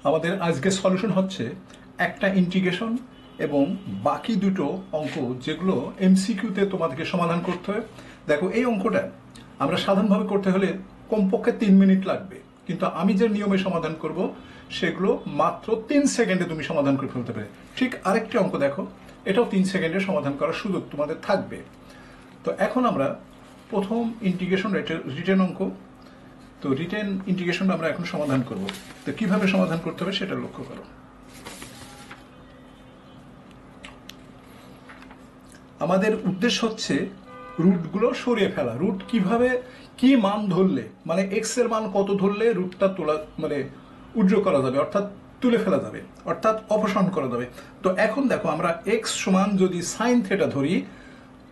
আমাদের আজকে সলিউশন হচ্ছে একটা ইন্টিগ্রেশন এবং বাকি দুটো অঙ্ক যেগুলো এমসিকিউতে তোমাদেরকে সমাধান করতে হয়। দেখো এই অঙ্কটা আমরা সাধারণভাবে করতে হলে কমপক্ষে 3 মিনিট লাগবে, কিন্তু আমি যে নিয়মে সমাধান করব সেগুলো মাত্র 3 সেকেন্ডে তুমি সমাধান করে ফেলতে পারে। ঠিক আরেকটি অঙ্ক দেখো, এটাও 3 সেকেন্ডে সমাধান করার সুযোগ তোমাদের থাকবে। তো এখন আমরা প্রথম ইন্টিগ্রেশন রিটেন অঙ্ক, তো রিটেন ইন্টিগ্রেশন আমরা এখন সমাধান করব। তো কিভাবে সমাধান করতে হবে সেটা লক্ষ্য করো। আমাদের উদ্দেশ্য হচ্ছে রুটগুলো সরিয়ে ফেলা। রুট কিভাবে, কি মান ধরলে, মানে এক্স এর মান কত ধরলে রুটটা তোলা মানে উজ্জ্ব করা যাবে, অর্থাৎ তুলে ফেলা যাবে, অর্থাৎ অপসারণ করা যাবে। তো এখন দেখো, আমরা এক্স সমান যদি সাইন থেটা ধরি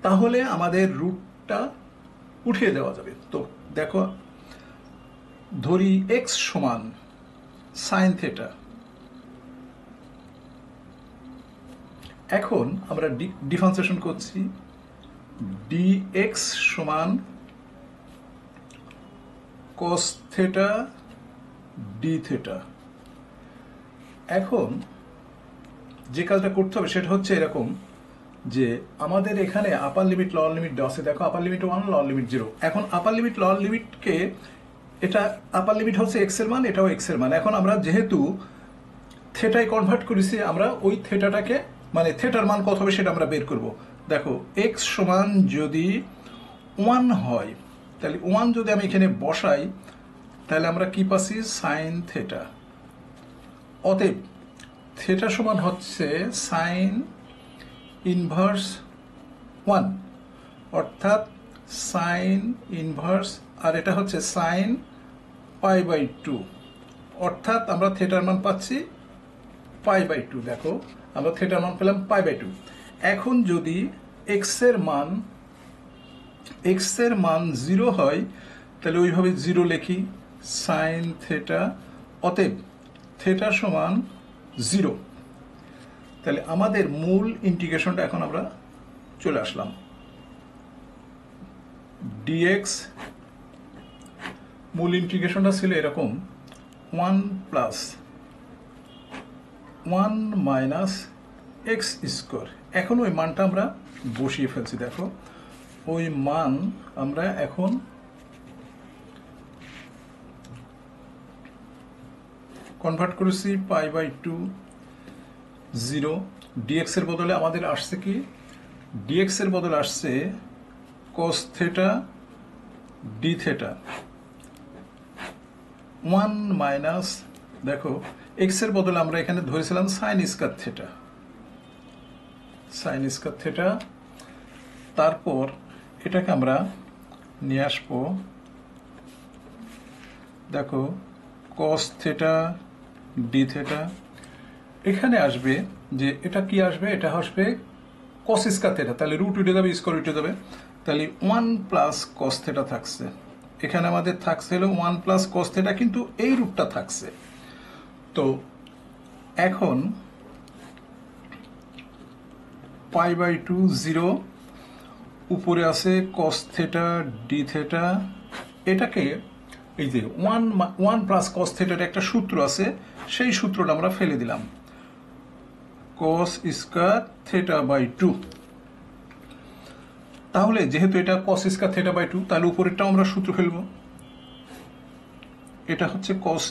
তাহলে আমাদের রুটটা উঠিয়ে দেওয়া যাবে। তো দেখো, ধরি এক্স সমান সাইন থেটা। এখন আমরা ডিফারেন্সিয়েশন করছি, dx সমান cos থেটা d থেটা। এখন যে কাজটা করতে হবে সেটা হচ্ছে এরকম যে আমাদের এখানে আপার লিমিট লোয়ার লিমিট দেওয়া আছে। দেখো, আপার লিমিট 1, লোয়ার লিমিট 0। এখন আপার লিমিট লোয়ার লিমিটকে, এটা আপার লিমিট হচ্ছে এক্স এর মান, এটাও এক্স এর মান। এখন আমরা যেহেতু থেটায় কনভার্ট করেছি, আমরা ওই থেটাটাকে মানে থেটার মান কত হবে সেটা আমরা বের করব। দেখো, এক্স সমান যদি 1 হয় তাহলে 1 যদি আমি এখানে বসাই তাহলে আমরা কি পাচ্ছি, সাইন থেটা। অতএব থেটা সমান হচ্ছে সাইন ইনভার্স 1, অর্থাৎ সাইন ইনভার্স, আর এটা হচ্ছে সাইন π/2, অর্থাৎ আমরা থেটার মান পাচ্ছি π/2। দেখো, আমরা থেটার মান পেলাম π/2। এখন যদি এক্স এর মান 0 হয় তাহলে ওইভাবে 0 লিখি, সাইন থেটা। অতএব থেটা সমান 0। তাহলে আমাদের মূল ইন্টিগ্রেশনটা এখন আমরা চলে আসলাম। dx মূল ইন্টিগ্রেশনটা ছিল এরকম, 1 প্লাস 1 মাইনাস এক্স স্কোয়ার। এখন ওই মানটা আমরা বসিয়ে ফেলছি। দেখো, ওই মান আমরা এখন কনভার্ট করেছি π/2 0। dx এর বদলে আমাদের আসছে কি, dx এর বদলে আসছে cos theta d theta 1 minus, দেখো এক্স এর বদলে আমরা এখানে ধরেছিলাম sine square theta, sine square theta. তারপর এটাকে আমরা নিয়ে আসবো, দেখো cos থেটা d থেটা। এখানে আসবে যে এটা কি আসবে, এটা আসবে cos স্কয়ার থেটা। তাহলে রুট উঠে যাবে, স্কয়ার উঠে যাবে, তাহলে 1 প্লাস cos থেটা থাকছে। এখানে আমাদের থাকছে হলো 1 প্লাস cos থেটা, কিন্তু এই রুটটা থাকছে। তো এখন π/2 0, উপরে আছে cos থেটা d থেটা। এটাকে এই যে 1 প্লাস cos থেটার একটা সূত্র আছে, সেই সূত্রটা আমরা ফেলে দিলাম, cos স্কয়ার থেটা বাই 2। তাহলে যেহেতু এটা cos স্কয়ার থেটা বাই 2, তাহলে উপরেরটাও আমরা সূত্র ফেলবো। এটা হচ্ছে cos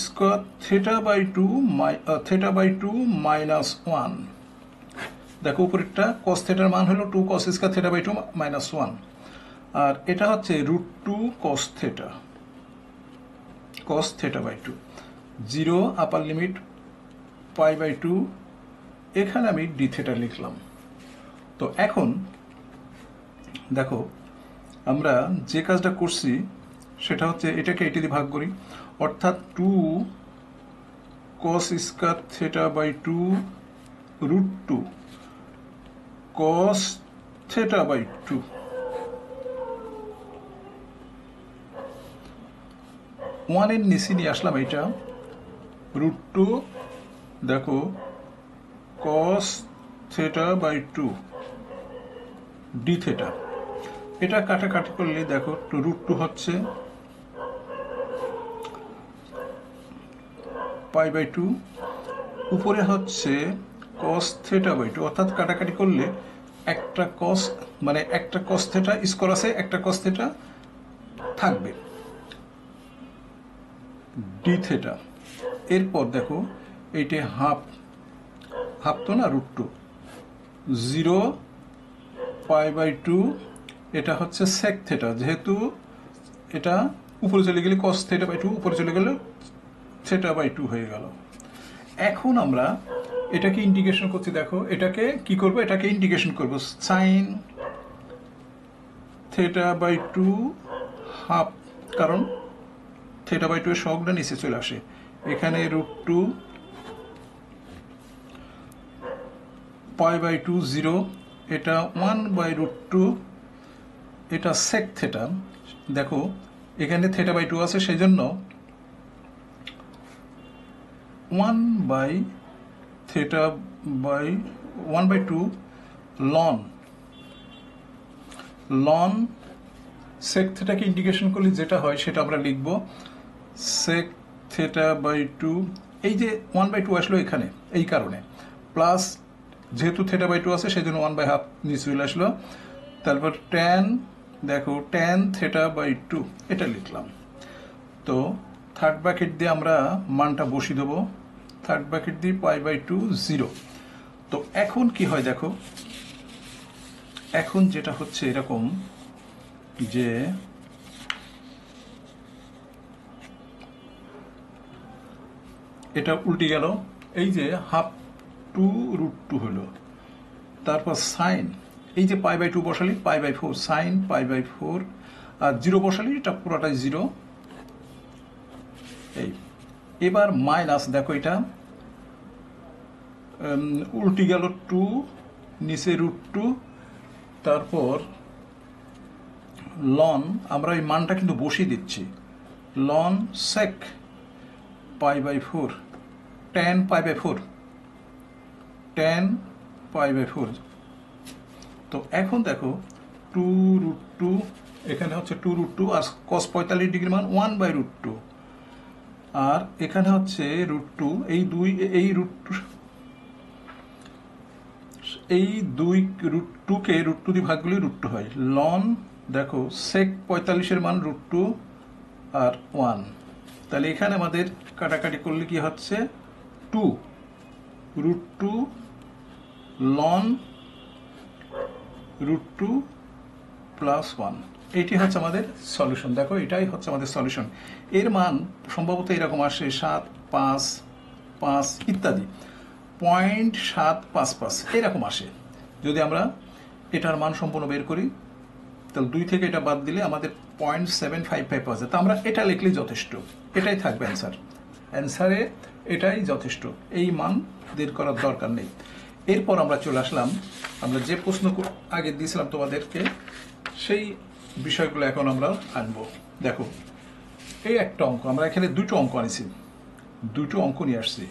square theta by 2 minus 1। দেখো, উপরেরটা cos থেটার মান হলো 2 cos square theta by 2 minus 1, আর এটা হচ্ছে √2 cos theta by 2। 0 upper limit π/2, এখানে আমি d থেটা লিখলাম। তো এখন দেখো, আমরা যে কাজটা করছি সেটা হচ্ছে এটাকে এটি দিয়ে ভাগ করি, অর্থাৎ 2 cos square theta by 2 √2 cos theta by 2। ওয়ানের নিচে নিয়ে আসলাম এটা, √2, দেখো cos theta by 2 d theta. এটা কাটাকাটি করলে দেখো √2 হচ্ছে পাই বাই টু, উপরে হচ্ছে কস থেটা বাই টু, অর্থাৎ কাটাকাটি করলে একটা কস মানে একটা কস থেটা স্কোয়ার আছে, একটা কস থেটা থাকবে ডি থেটা। এরপর দেখো এইটা হাফ হাফ তো না root two, 0 pi by two, এটা হচ্ছে সেক থেটা, যেহেতু এটা উপরে চলে গেলে কস থেটা বাই টু, উপরে চলে গেলে থেটা বাই টু হয়ে গেল। এখন আমরা এটাকে ইন্টিগ্রেশন করছি, দেখো এটাকে কি করব, এটাকে ইন্টিগ্রেশন করব sine theta by two half, কারণ থেটা বাই টু এর সহগটা নিচে চলে আসে, এখানে root two pi by two 0, এটা 1 বাই রুট টু, এটা সেক থেটা, দেখো এখানে থেটা বাই টু আছে সেই জন্য 1 by theta by 1 by two লন লন সেক থেটাকে ইন্টিগ্রেশন করলে যেটা হয় সেটা আমরা লিখব সেক থেটা বাই টু, এই যে 1 বাই টু আসলো এখানে এই কারণে, প্লাস যেহেতু থেটা বাই টু আছে সেই জন্য 1 বাই হাফ নিচে চলে আসলো, তারপর ট্যান, দেখো ট্যান থেটা বাই টু এটা লিখলাম। তো থার্ড ব্র্যাকেট দিয়ে আমরা মানটা বসিয়ে দেবো, থার্ড ব্র্যাকেট দিয়ে পাই বাই টু 0। তো এখন কি হয় দেখো, এখন যেটা হচ্ছে এরকম যে এটা উল্টে গেল, এই যে হাফ টু রুট টু হলো, তারপর সাইন, এই যে পাই বাই টু বসালি pi by four, sine pi by four, আর 0 বসালি এটা পুরোটাই 0। এই এবার মাইনাস, দেখো এটা উল্টে গেল 2, নিচে রুট টু, তারপর লন, আমরা এই মানটা কিন্তু বসিয়ে দিচ্ছি, ln sec pi by four, tan pi by four, tan pi by four. তো এখন দেখো 2 রুট টু, এখানে হচ্ছে 2 রুট টু, আর কস 45 ডিগ্রি মান 1 বাই রুট টু, আর এখানে হচ্ছে রুট টু, এই দুই রুট টুকে রুট টু দিয়ে ভাগ করলে রুট টু হয়, লন দেখো সেক 45-এর মান রুট টু আর 1, তাহলে এখানে আমাদের কাটাকাটি করলে কি হচ্ছে 2 root two ln root two plus 1, এইটি হচ্ছে আমাদের সলিউশন। দেখো এটাই হচ্ছে আমাদের সলিউশন। এর মান সম্ভবত এরকম আসে 7, 5, 5 ইত্যাদি, 0.755 এরকম আসে। যদি আমরা এটার মান সম্পূর্ণ বের করি তাহলে 2 থেকে এটা বাদ দিলে আমাদের 0.755 পাওয়া যায়। তো আমরা এটা লিখলেই যথেষ্ট, এটাই থাকবে অ্যান্সার, অ্যান্সারে এটাই যথেষ্ট, এই মান বের করার দরকার নেই। এরপর আমরা চলে আসলাম, আমরা যে প্রশ্ন আগে দিয়েছিলাম তোমাদেরকে সেই বিষয়গুলো এখন আমরা আনবো। দেখো এই একটা অঙ্ক, আমরা এখানে দুটো অঙ্ক আনিছি, দুটো অঙ্ক নিয়ে আসছি।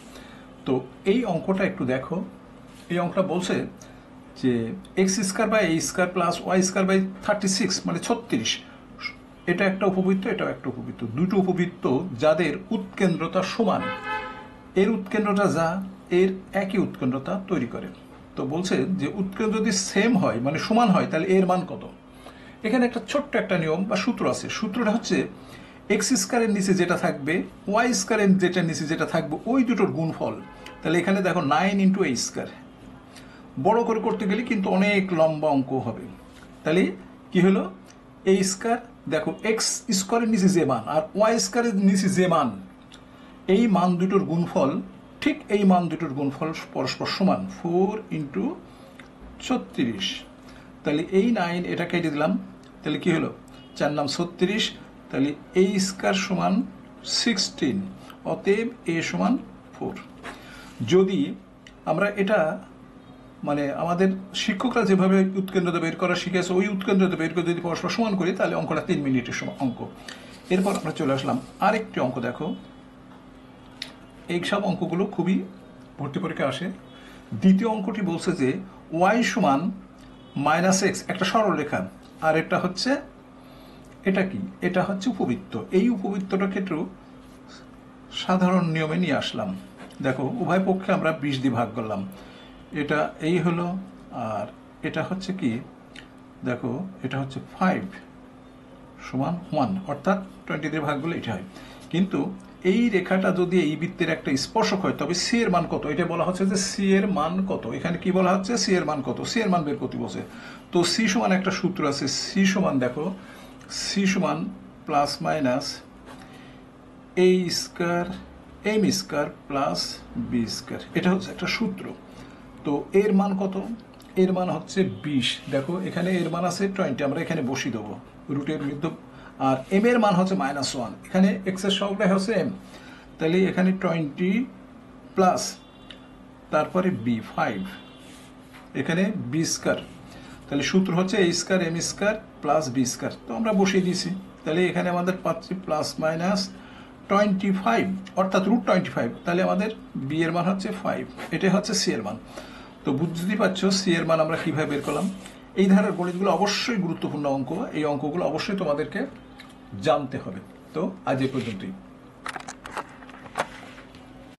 তো এই অঙ্কটা একটু দেখো, এই অঙ্কটা বলছে যে x square by a square plus y square by 36 মানে 36, এটা একটা উপবৃত্ত, এটাও একটা উপবৃত্ত, দুটো উপবৃত্ত যাদের উৎকেন্দ্রতা সমান, এর উৎকেন্দ্রতা যা এর একই উৎকেন্দ্রতা তৈরি করে। তো বলছে যে উৎকেন্দ্র যদি সেম হয় মানে সমান হয় তাহলে এর মান কত। এখানে একটা ছোট্ট একটা নিয়ম বা সূত্র আছে, সূত্রটা হচ্ছে এক্স স্কোয়ারের নিচে যেটা থাকবে ওয়াই স্কোয়ারের যেটার নিচে যেটা থাকবে ওই দুটোর গুণফল। তাহলে এখানে দেখো 9 ইন্টু এ স্কোয়ার, বড় করে করতে গেলে কিন্তু অনেক লম্বা অঙ্ক হবে। তাহলে কি হলো, এ স্কোয়ার দেখো এক্স স্কোয়ারের নিচে যে মান আর ওয়াই স্কোয়ারের নিচে যে মান, এই মান দুটোর গুণফল, ঠিক এই মান দুটোর গুণফল পরস্পর সমান, 4 ইন্টু 36। তাহলে এই 9 এটা কেটে দিলাম, তাহলে কি হলো 4 নাম 36, তাহলে এ স্কোয়ার সমান 16, অতএব এ সমান 4। যদি আমরা এটা মানে আমাদের শিক্ষকরা যেভাবে উৎকেন্দ্রতা বের করা শিখেছে ওই উৎকেন্দ্রতা বের করে যদি পরস্পর সমান করি তাহলে অঙ্কটা 3 মিনিটের অঙ্ক। এরপর আমরা চলে আসলাম আরেকটি অঙ্ক। দেখো এইসব অঙ্কগুলো খুবই ভর্তি পরীক্ষা আসে। দ্বিতীয় অঙ্কটি বলছে যে ওয়াই সমান -x, একটা সরলরেখা, আর এটা হচ্ছে এটা কি, এটা হচ্ছে উপবৃত্ত। এই উপবৃত্তটা ক্ষেত্রেও সাধারণ নিয়মে নিয়ে আসলাম। দেখো উভয় পক্ষে আমরা 20 দিয়ে ভাগ করলাম, এটা এই হলো, আর এটা হচ্ছে কি, দেখো এটা হচ্ছে 5 সমান 1, অর্থাৎ 20 দিয়ে ভাগ করলে এটা হয়। কিন্তু এই রেখাটা যদি এই বৃত্তের একটা স্পর্শক হয় তবে সি এর মান কত, এটা বলা হচ্ছে যে সি এর মান কত। এখানে কি বলা হচ্ছে, সি এর মান কত, সি এর মান বের করতে বলছে। তো সি সমান একটা সূত্র আছে, সি সমান দেখো, সি সমান plus minus A square M square plus B square, এটা হচ্ছে একটা সূত্র। তো এর মান কত, এর মান হচ্ছে 20। দেখো এখানে এর মান আছে 20, আমরা এখানে বসিয়ে দেবো রুটের মধ্যে। আর এম এর মান হচ্ছে -1, এখানে এক্স এর সহগটাই হচ্ছে এম, তাহলে এখানে 20 প্লাস তারপরে বি 5, এখানে বি স্কয়ার, তাহলে সূত্র হচ্ছে A square M square plus B square. তো আমরা বসিয়ে দিয়েছি, তাহলে এখানে আমাদের পাচ্ছি প্লাস মাইনাস 25, অর্থাৎ √25। তাহলে আমাদের বি এর মান হচ্ছে 5, এটাই হচ্ছে সি এর মান। তো বুঝতেই পারছো সি এর মান আমরা কিভাবে বের করলাম। এই ধরনের গণিতগুলো অবশ্যই গুরুত্বপূর্ণ অঙ্ক, এই অঙ্কগুলো অবশ্যই তোমাদেরকে জানতে হবে। তো আজ এ পর্যন্তই।